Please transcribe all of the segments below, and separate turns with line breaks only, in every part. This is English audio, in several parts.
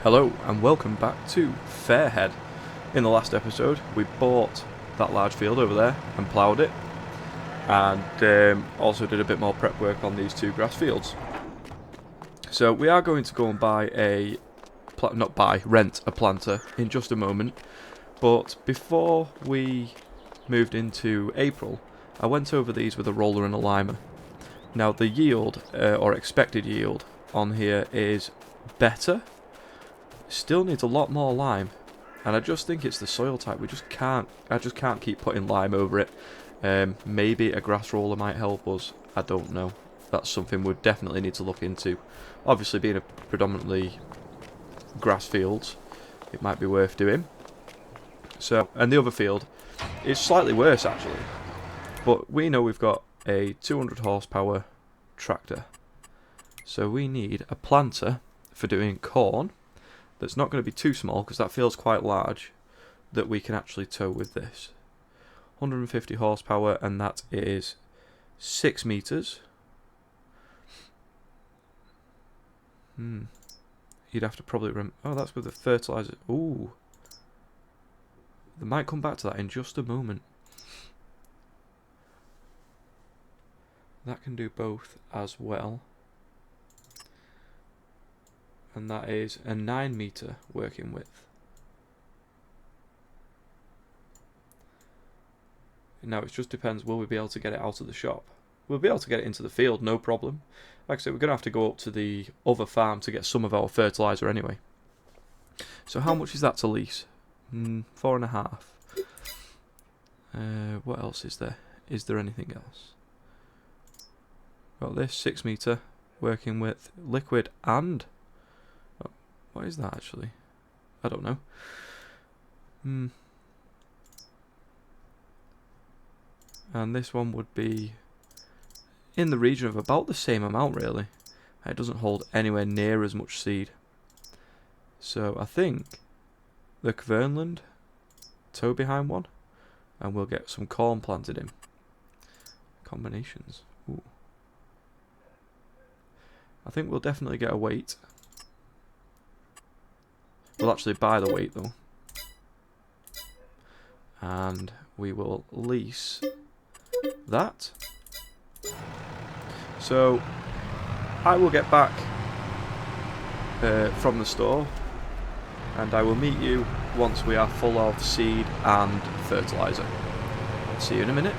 Hello and welcome back to Fairhead. In the last episode we bought that large field over there and ploughed it, and also did a bit more prep work on these two grass fields. So we are going to go and rent a planter in just a moment, but before we moved into April I went over these with a roller and a limer. Now the yield, or expected yield on here is better. Still needs a lot more lime, and I just think it's the soil type. I just can't keep putting lime over it. Maybe a grass roller might help us. I don't know. That's something we'd definitely need to look into. Obviously, being a predominantly grass fields, it might be worth doing. So, and the other field is slightly worse actually, but we know we've got a 200 horsepower tractor, so we need a planter for doing corn. That's not going to be too small because that feels quite large, that we can actually tow with this. 150 horsepower, and that is 6 meters. You'd have to probably oh, that's with the fertilizer. Ooh, they might come back to that in just a moment. That can do both as well. And that is a 9 meter working width. Now it just depends, will we be able to get it out of the shop? We'll be able to get it into the field, no problem. Like I said, we're going to have to go up to the other farm to get some of our fertiliser anyway. So how much is that to lease? 4.5. What else is there? Is there anything else? Got this 6 meter working width, liquid and... what is that actually? I don't know. And this one would be in the region of about the same amount really. It doesn't hold anywhere near as much seed. So I think the Kvernland tow behind one, and we'll get some corn planted in. Combinations. Ooh. I think we'll definitely get a weight. We'll actually buy the weight though, and we will lease that. So I will get back from the store, and I will meet you once we are full of seed and fertiliser. See you in a minute.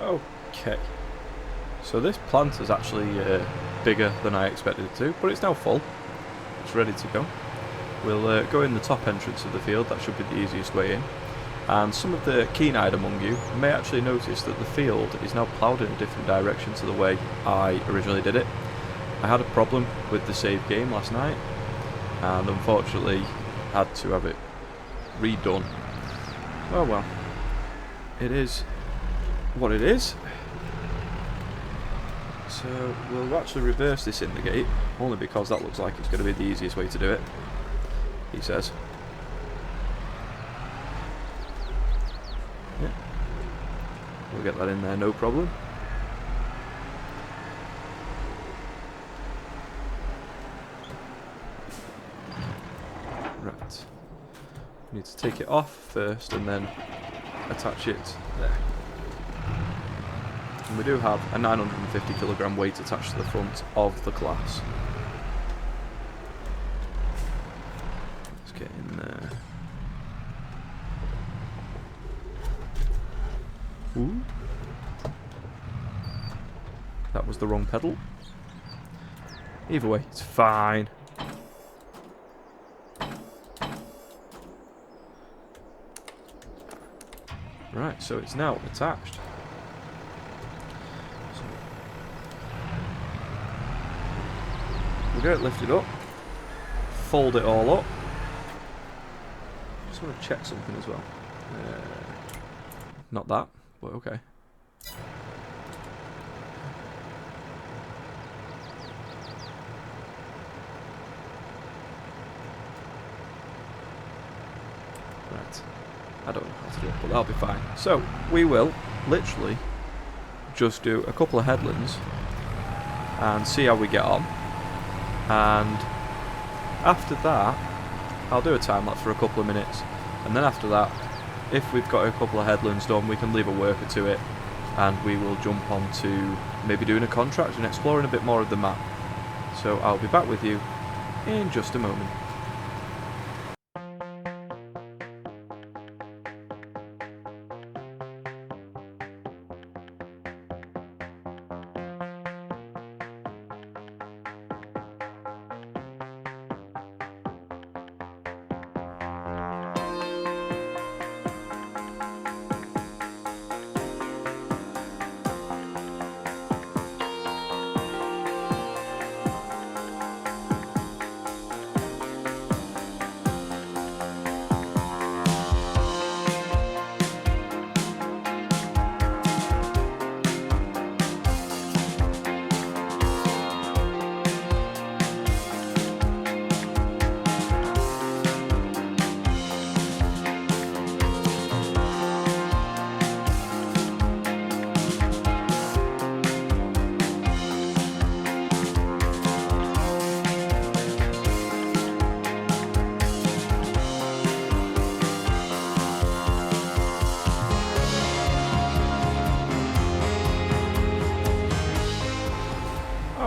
Okay, so this plant is actually bigger than I expected it to, but it's now full. It's ready to go. We'll go in the top entrance of the field. That should be the easiest way in. And some of the keen-eyed among you may actually notice that the field is now ploughed in a different direction to the way I originally did it. I had a problem with the save game last night, and unfortunately had to have it redone. Oh well, it is what it is. So we'll actually reverse this in the gate, only because that looks like it's going to be the easiest way to do it, he says. Yeah, we'll get that in there, no problem. Right, we need to take it off first and then attach it there. And we do have a 950 kilogram weight attached to the front of the class. Let's get in there. Ooh. That was the wrong pedal. Either way, it's fine. Right, so it's now attached. We'll get it lifted up, fold it all up. Just want to check something as well. Not that, but okay. Right, I don't know how to do it, but that'll be fine. So, we will literally just do a couple of headlands and see how we get on. And After that, I'll do a time lapse for a couple of minutes, and then after that, if we've got a couple of headlands done, we can leave a worker to it, and we will jump on to maybe doing a contract and exploring a bit more of the map. So I'll be back with you in just a moment.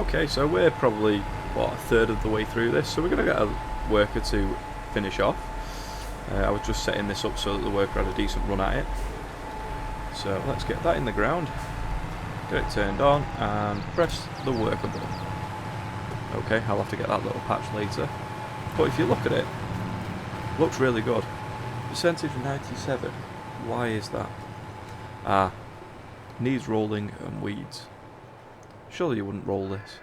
Okay, so we're probably, what, a third of the way through this, so we're going to get a worker to finish off. I was just setting this up so that the worker had a decent run at it. So let's get that in the ground, get it turned on, and press the worker button. Okay, I'll have to get that little patch later. But if you look at it, looks really good. Percentage 97. Why is that? Ah, needs rolling and weeds. Surely you wouldn't roll this.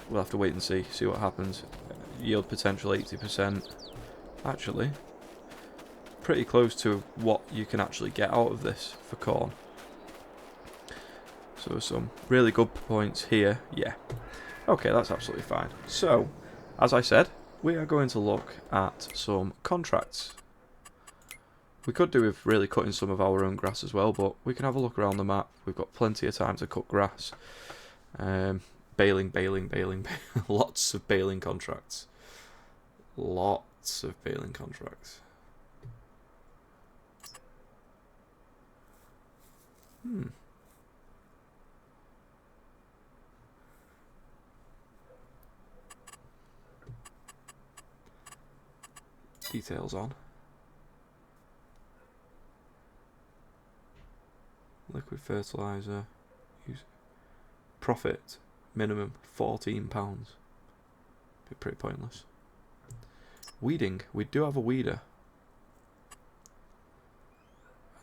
We'll have to wait and see what happens. Yield potential 80%. Actually, pretty close to what you can actually get out of this for corn. So some really good points here. Yeah. Okay, that's absolutely fine. So, as I said, we are going to look at some contracts. We could do with really cutting some of our own grass as well, but we can have a look around the map. We've got plenty of time to cut grass. Baling. Lots of baling contracts. Lots of baling contracts. Details on. Liquid fertilizer. Use profit minimum £14. Be pretty pointless. Weeding. We do have a weeder,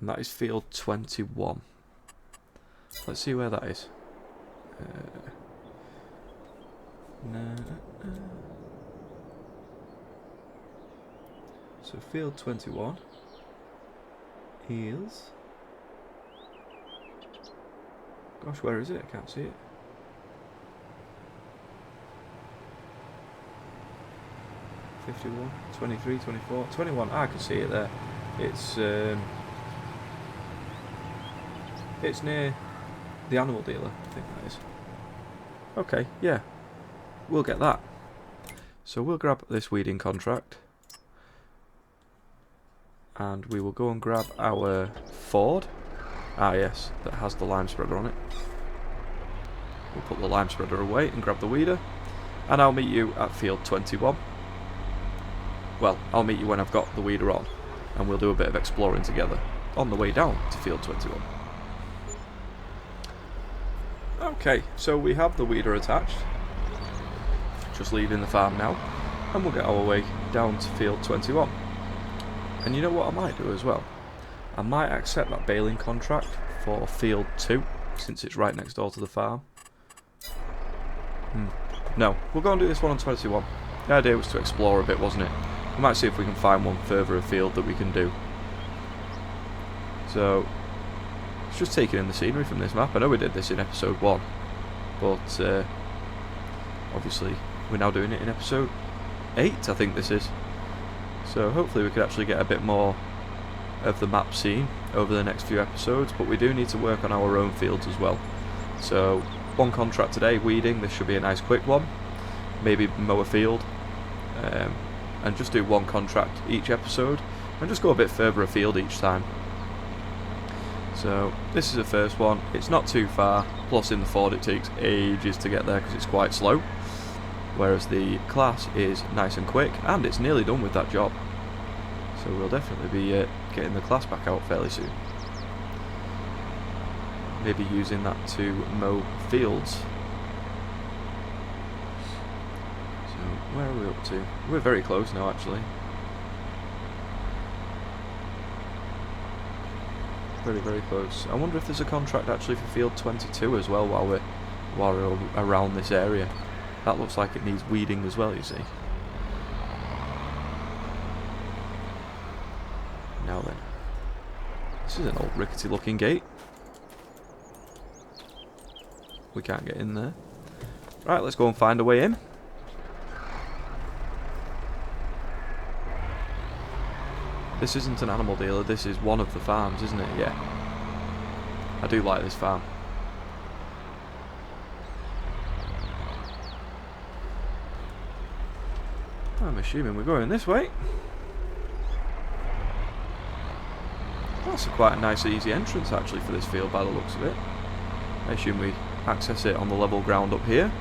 and that is field 21. Let's see where that is. So field 21 is... Gosh, where is it? I can't see it. (51), 23, 24, 21. I can see it there. It's near the animal dealer, I think that is. Okay, yeah. We'll get that. So we'll grab this weeding contract. And we will go and grab our Ford. Ah yes, that has the lime spreader on it. We'll put the lime spreader away and grab the weeder. And I'll meet you at field 21. Well, I'll meet you when I've got the weeder on. And we'll do a bit of exploring together on the way down to field 21. Okay, so we have the weeder attached. Just leaving the farm now. And we'll get our way down to field 21. And you know what I might do as well? I might accept that baling contract for field 2, since it's right next door to the farm. No, we'll go and do this one on 21. The idea was to explore a bit, wasn't it? We might see if we can find one further afield that we can do. So, it's just taking in the scenery from this map. I know we did this in episode 1, but obviously we're now doing it in episode 8, I think this is. So hopefully we could actually get a bit more of the map seen over the next few episodes, but we do need to work on our own fields as well. So one contract today, weeding. This should be a nice quick one. Maybe mow a field, and just do one contract each episode, and just go a bit further afield each time. So this is the first one. It's not too far, plus in the Ford it takes ages to get there because it's quite slow, whereas the class is nice and quick, and it's nearly done with that job. So we'll definitely be getting the class back out fairly soon. Maybe using that to mow fields. So where are we up to? We're very close now, actually. Very, very close. I wonder if there's a contract actually for field 22 as well while we're around this area. That looks like it needs weeding as well, you see. Now then. This is an old rickety looking gate. We can't get in there. Right, let's go and find a way in. This isn't an animal dealer, this is one of the farms, isn't it? Yeah. I do like this farm. I'm assuming we're going this way. That's quite a nice easy entrance actually for this field by the looks of it. I assume we access it on the level ground up here.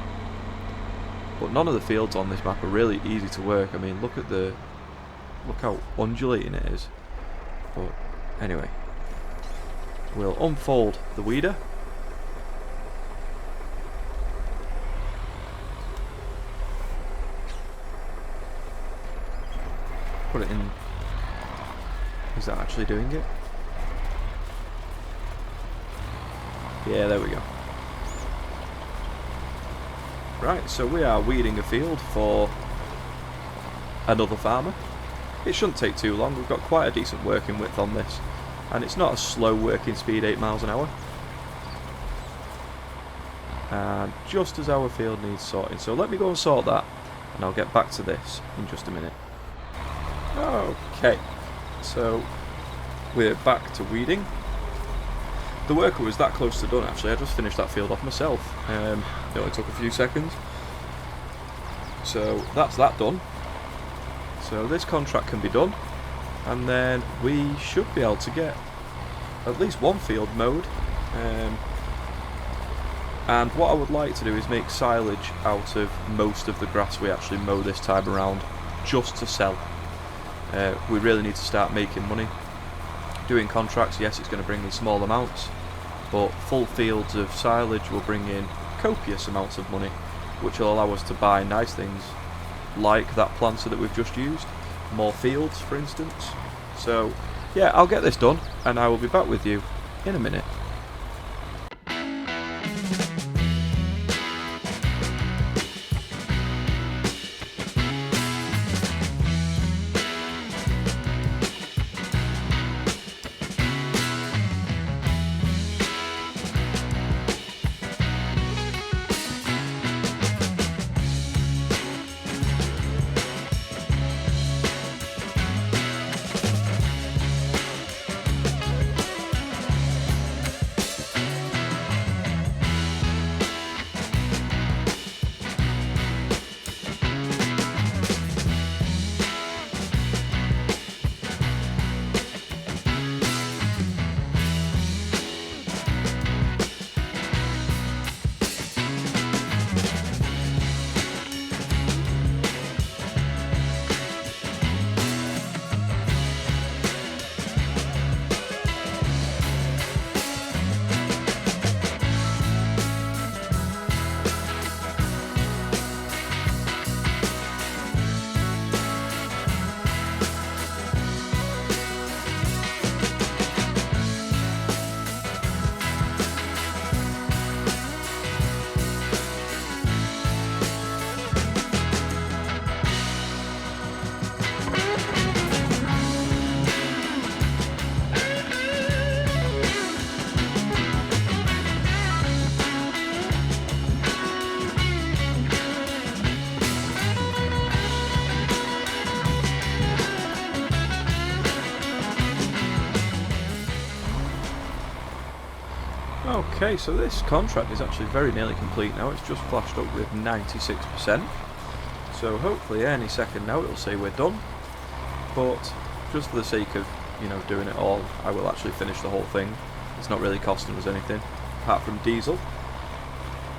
But none of the fields on this map are really easy to work. I mean, look how undulating it is. But anyway, we'll unfold the weeder. Put it in. Is that actually doing it? Yeah, there we go. Right, so we are weeding a field for another farmer. It shouldn't take too long. We've got quite a decent working width on this, and it's not a slow working speed, 8 miles an hour. And just as our field needs sorting, so let me go and sort that, and I'll get back to this in just a minute. Okay, so we're back to weeding. The worker was that close to done actually. I just finished that field off myself. It only took a few seconds. So that's that done. So this contract can be done, and then we should be able to get at least one field mowed. And what I would like to do is make silage out of most of the grass we actually mow this time around, just to sell. We really need to start making money. Doing contracts, yes, it's going to bring in small amounts, but full fields of silage will bring in copious amounts of money, which will allow us to buy nice things like that planter that we've just used, more fields for instance. So yeah, I'll get this done and I will be back with you in a minute. Okay, so this contract is actually very nearly complete now. It's just flashed up with 96%. So hopefully any second now it'll say we're done. But just for the sake of, you know, doing it all, I will actually finish the whole thing. It's not really costing us anything, apart from diesel.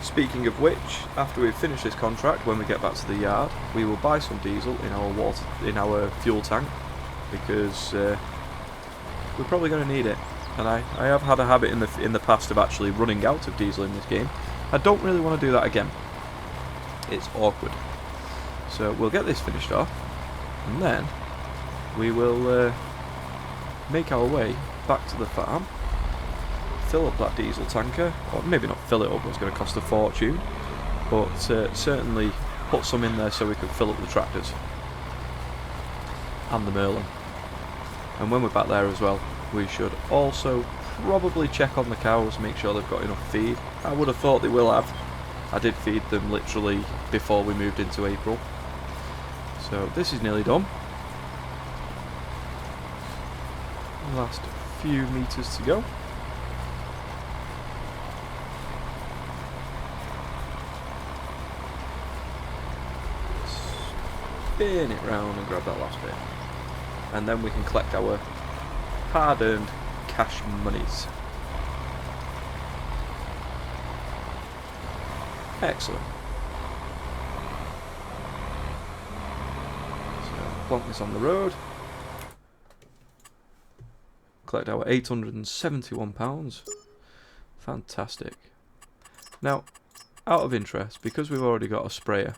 Speaking of which, after we've finished this contract, when we get back to the yard, we will buy some diesel in our fuel tank, because we're probably going to need it. And I have had a habit in the past of actually running out of diesel in this game. I don't really want to do that again. It's awkward. So we'll get this finished off, and then we will make our way back to the farm, fill up that diesel tanker, or maybe not fill it up, it's going to cost a fortune, but certainly put some in there so we can fill up the tractors and the Merlin. And when we're back there as well, we should also probably check on the cows, make sure they've got enough feed. I would have thought they will have. I did feed them literally before we moved into April. So this is nearly done. Last few meters to go. Spin it round and grab that last bit. And then we can collect our hard-earned cash monies. Excellent. So plonk this on the road. Collect our £871. Fantastic. Now, out of interest, because we've already got a sprayer,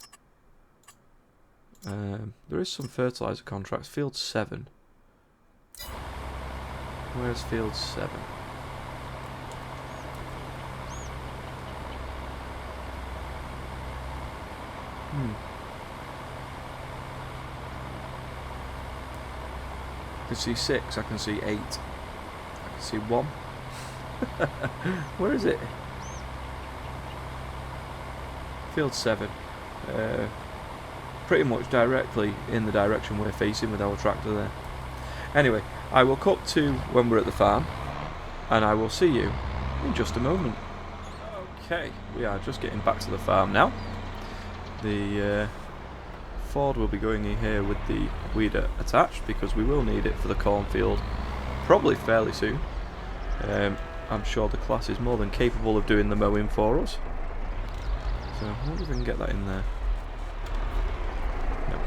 there is some fertiliser contracts. Field 7. Where's field 7? I can see 6, I can see 8, I can see 1. Where is it? Field 7. Pretty much directly in the direction we're facing with our tractor there. Anyway, I will cut to when we're at the farm, and I will see you in just a moment. Okay, we are just getting back to the farm now. The Ford will be going in here with the weeder attached, because we will need it for the cornfield probably fairly soon. I'm sure the class is more than capable of doing the mowing for us. So I wonder if we can get that in there. No,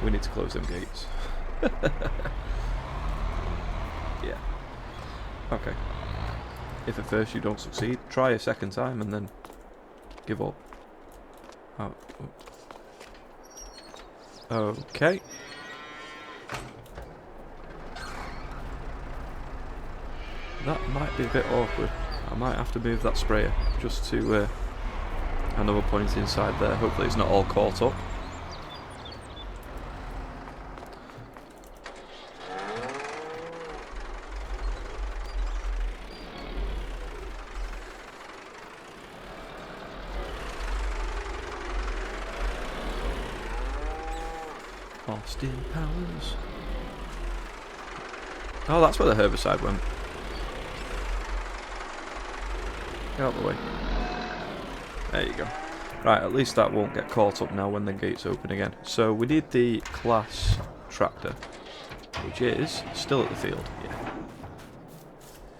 we need to close them gates. Yeah. Okay. If at first you don't succeed, try a second time and then give up. Oh. Okay. That might be a bit awkward. I might have to move that sprayer just to another point inside there. Hopefully it's not all caught up. Austin Powers. Oh, that's where the herbicide went. Get out of the way. There you go. Right, at least that won't get caught up now when the gates open again. So we need the class tractor, which is still at the field. Yeah.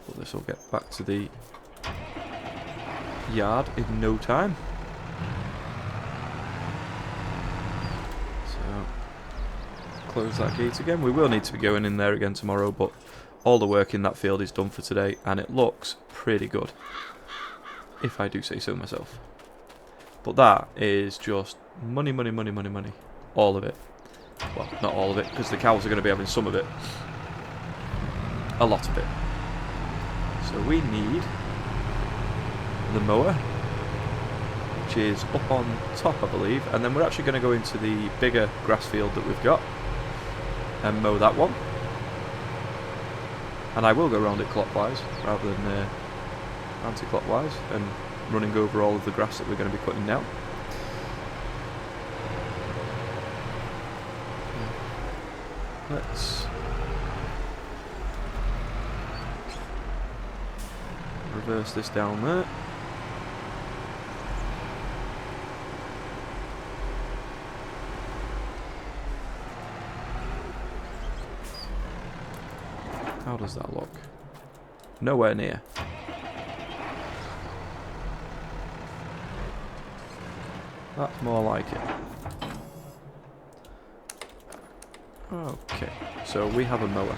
But this will get back to the yard in no time. So close that gate again. We will need to be going in there again tomorrow, but all the work in that field is done for today, and it looks pretty good, if I do say so myself. But that is just money, money, money, money, money. All of it. Well, not all of it, because the cows are going to be having some of it. A lot of it. So we need the mower, which is up on top, I believe. And then we're actually going to go into the bigger grass field that we've got and mow that one. And I will go around it clockwise rather than anti-clockwise, and running over all of the grass that we're going to be cutting now. Let's reverse this down there. How does that look? Nowhere near. That's more like it. Okay, so we have a mower.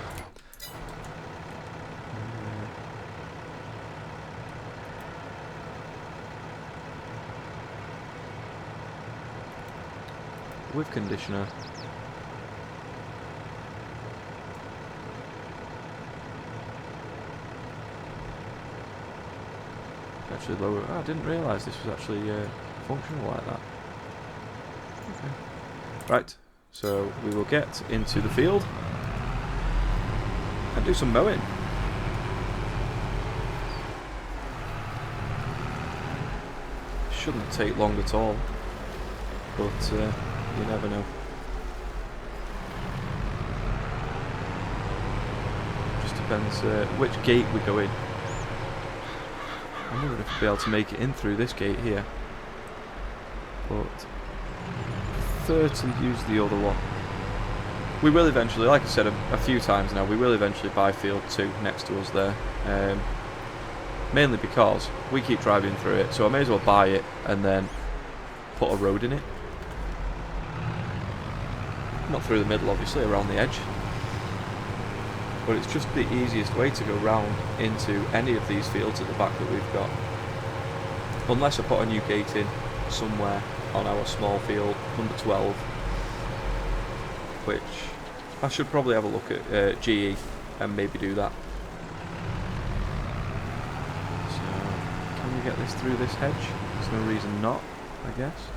With conditioner. Actually lower. Oh, I didn't realise this was actually functional like that. Okay. Right, so we will get into the field and do some mowing. Shouldn't take long at all, but you never know. Just depends which gate we go in. I wonder if we'll be able to make it in through this gate here, but prefer to use the other one. We will eventually, like I said a few times now, we will eventually buy field 2 next to us there. Mainly because we keep driving through it, so I may as well buy it and then put a road in it. Not through the middle, obviously, around the edge. But it's just the easiest way to go round into any of these fields at the back that we've got. Unless I put a new gate in somewhere on our small field, number 12. Which I should probably have a look at GE and maybe do that. So, can we get this through this hedge? There's no reason not, I guess.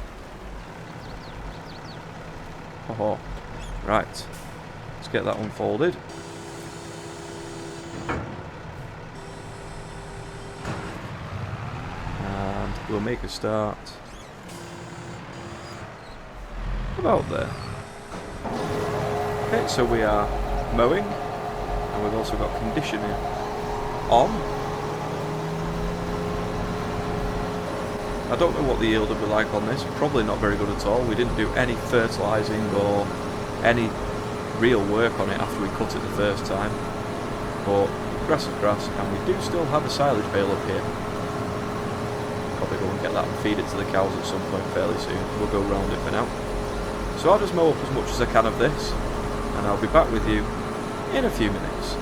Oh, right. Let's get that unfolded. And we'll make a start about there. Okay, so we are mowing, and we've also got conditioning on. I don't know what the yield will be like on this, probably not very good at all. We didn't do any fertilising or any real work on it after we cut it the first time. But grass is grass, and we do still have a silage bale up here. Probably go and get that and feed it to the cows at some point fairly soon. We'll go round it for now. So I'll just mow up as much as I can of this, and I'll be back with you in a few minutes.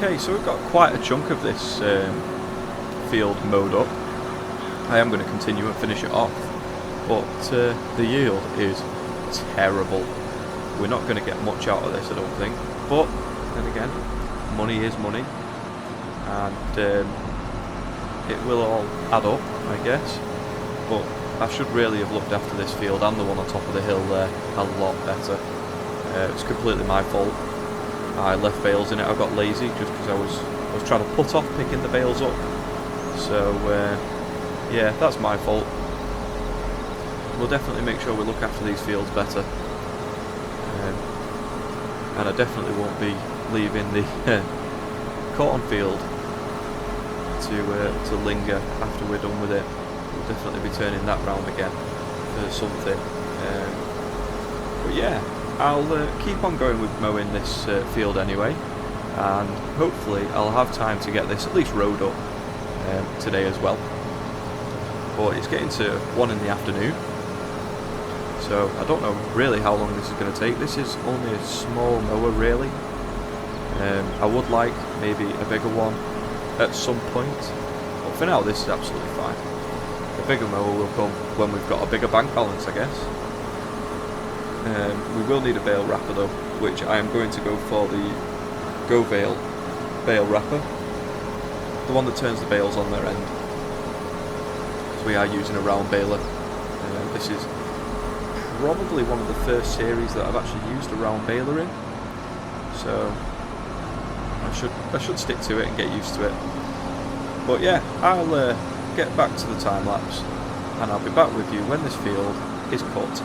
Okay, so we've got quite a chunk of this field mowed up. I am going to continue and finish it off, but the yield is terrible. We're not going to get much out of this, I don't think, but then again, money is money, and it will all add up, I guess, but I should really have looked after this field and the one on top of the hill there a lot better. It's completely my fault. I left bales in it. I got lazy just because I was trying to put off picking the bales up. So yeah, that's my fault. We'll definitely make sure we look after these fields better. And I definitely won't be leaving the cornfield to linger after we're done with it. We'll definitely be turning that round again for something. But yeah, I'll keep on going with mowing this field anyway, and hopefully I'll have time to get this at least rowed up today as well. But it's getting to 1 in the afternoon, so I don't know really how long this is going to take. This is only a small mower really. I would like maybe a bigger one at some point, but for now this is absolutely fine. The bigger mower will come when we've got a bigger bank balance, I guess. We will need a bale wrapper though, which I am going to go for the Go bale wrapper, the one that turns the bales on their end. So we are using a round baler. This is probably one of the first series that I've actually used a round baler in, so I should stick to it and get used to it. But yeah, I'll get back to the time lapse, and I'll be back with you when this field is cut.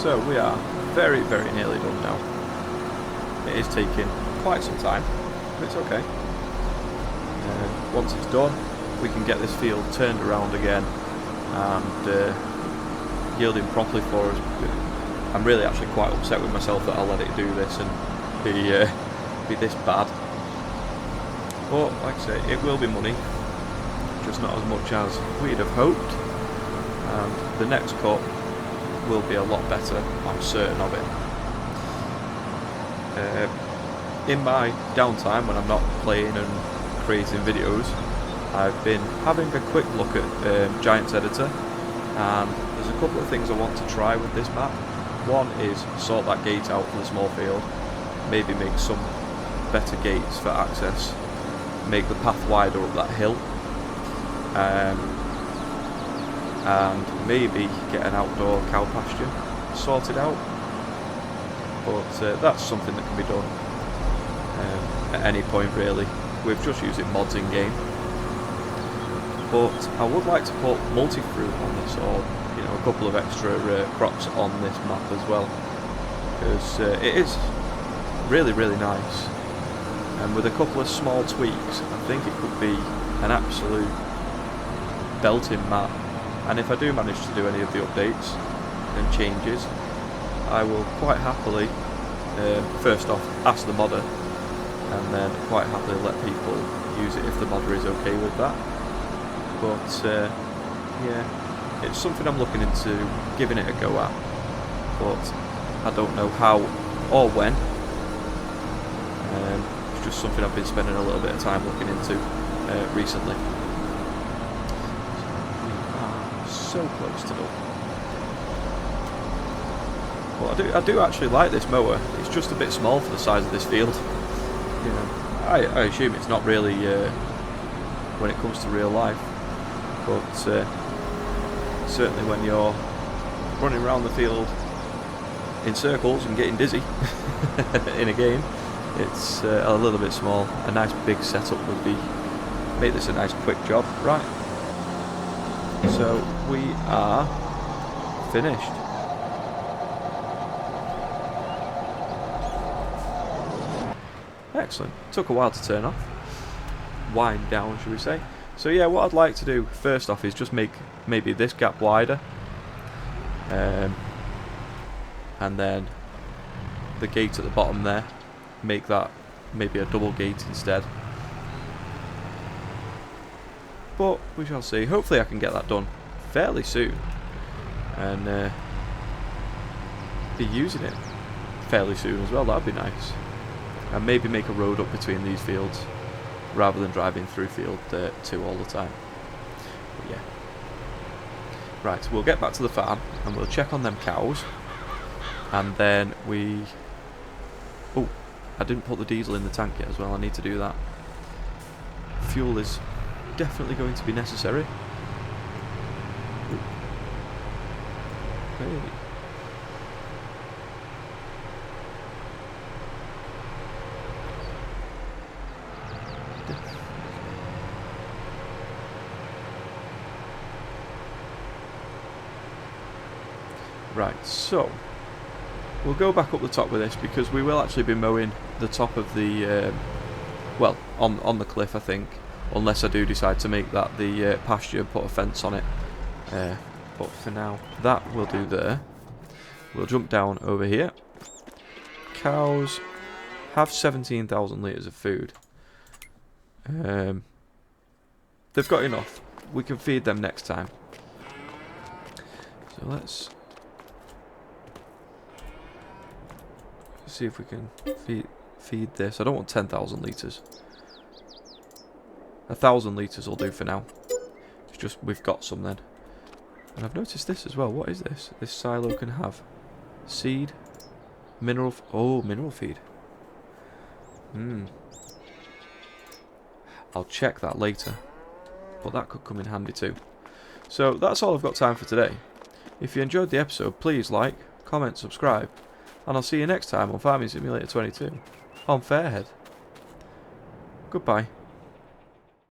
So we are very, very nearly done now. It is taking quite some time, but it's okay. Once it's done, we can get this field turned around again and yielding properly for us. I'm really actually quite upset with myself that I let it do this and be this bad. But like I say, it will be money, just not as much as we'd have hoped. And the next cut will be a lot better, I'm certain of it. In my downtime when I'm not playing and creating videos, I've been having a quick look at Giants Editor, and there's a couple of things I want to try with this map. One is sort that gate out for the small field, maybe make some better gates for access, make the path wider up that hill, and maybe get an outdoor cow pasture sorted out. But that's something that can be done at any point really. We're just using mods in game. But I would like to put multi-fruit on this, or a couple of extra crops on this map as well, because it is really, really nice. And with a couple of small tweaks, I think it could be an absolute belting map. And if I do manage to do any of the updates and changes, I will quite happily first off ask the modder, and then quite happily let people use it if the modder is okay with that. But yeah, it's something I'm looking into giving it a go at, but I don't know how or when. It's just something I've been spending a little bit of time looking into recently. We are so close to done. Well, I do actually like this mower. It's just a bit small for the size of this field. You know, I assume it's not really when it comes to real life, but certainly when you're running around the field in circles and getting dizzy in a game, it's a little bit small. A nice big setup would make this a nice quick job. Right, so we are finished. Excellent. Took a while to turn off. Wind down, should we say. So yeah, what I'd like to do first off is just make maybe this gap wider. And then the gate at the bottom there, make that maybe a double gate instead. But we shall see. Hopefully I can get that done fairly soon. And be using it fairly soon as well. That'd be nice. And maybe make a road up between these fields rather than driving through field 2 all the time. But yeah. Right, we'll get back to the farm and we'll check on them cows. And then we... Oh, I didn't put the diesel in the tank yet as well. I need to do that. Fuel is definitely going to be necessary. Hey. Right, so we'll go back up the top with this because we will actually be mowing the top of the, well, on the cliff I think, unless I do decide to make that the pasture and put a fence on it. But for now, that will do there. We'll jump down over here. Cows have 17,000 litres of food. They've got enough. We can feed them next time. So let's see if we can feed this. I don't want 10,000 litres. 1,000 litres will do for now. It's just we've got some then. And I've noticed this as well. What is this? This silo can have seed, mineral. Oh, mineral feed. I'll check that later. But that could come in handy too. So that's all I've got time for today. If you enjoyed the episode, please like, comment, subscribe. And I'll see you next time on Farming Simulator 22 on Fairhead. Goodbye.